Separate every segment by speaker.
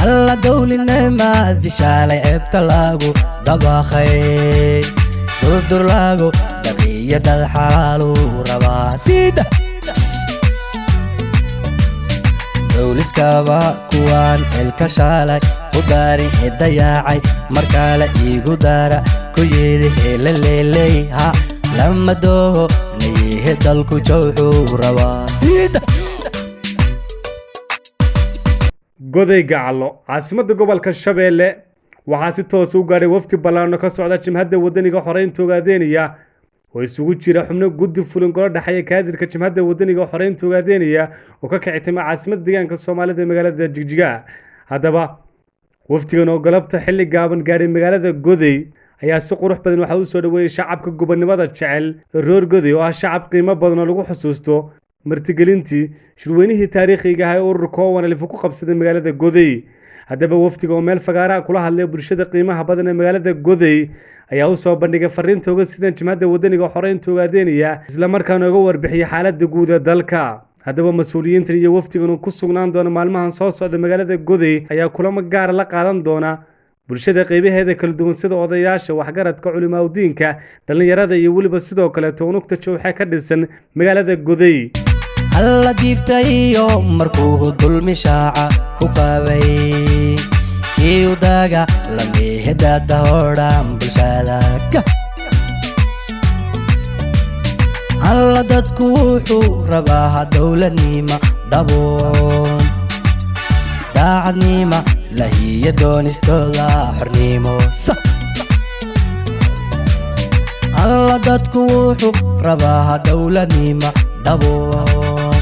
Speaker 1: alla dawlina dishalay ceebta lagu dabaqay durdur lagu daqiyada xalalu rabaa sida dawliskaba kuwan elka shalay udari dayacay markale igu dara ku yiri heleley ha lama dooho leeyahay dalku jooxu rabaa sida
Speaker 2: goday gacalo caasimada gobolka Shabeelle waxa si toos u gaaray wafti balaano ka socda jimhadda wadaniga xoreynta Ogaadeenaya oo isugu jira xubno guddi fulin golo dhaxay kaadirka jimhadda wadaniga xoreynta Ogaadeenaya oo ka kicitay caasimada deegaanka Soomaalida magaalada Jigjiga hadaba waftigan oo galabta xilli gaaban gaaray magaalada Goday ayaa si qurux badan waxa uu soo dhaweeyay shacabka gobonimada jecel roor Goday oo ah shacab qiimo badan oo lagu xusuusto martigelintii shirweynihii taariikhiga ah ee ururka ONLF ku qabsaday magaalada Goday hadaba waftiga oo meel fagaara kula hadlay bulshada qiimaha badan ee magaalada Goday ayaa u soo bandhigay fariinta uga sidan jimhadda wadaniga xoreynta Ogaadeenaya isla markaana uga warbixiyay xaaladda guud ee dalka hadaba mas'uuliyiinta iyo waftigan ku sugnaan doona maalmahan soo socda magaalada Goday ayaa kulamo gaar la qaadan doona bulshada qaybaheeda kala duwan sida odayaasha waxgaradka culimada diinka dhalinyarada iyo waliba sidoo kale toonugta jooxa ka dhisan magaalada Goday
Speaker 1: alla diiftayo markuu dulmi shaaca ku qabay iyo daga lamihada dahoraan bulshada alla dadku wuxuu rabaa dawladnima dhaboon daacadnima lahiya doonistooda xornimo alla dadku wuxuu rabaa dawladnima dhaboon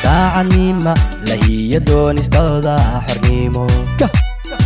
Speaker 1: daacadnima lahiya doonistooda xornimo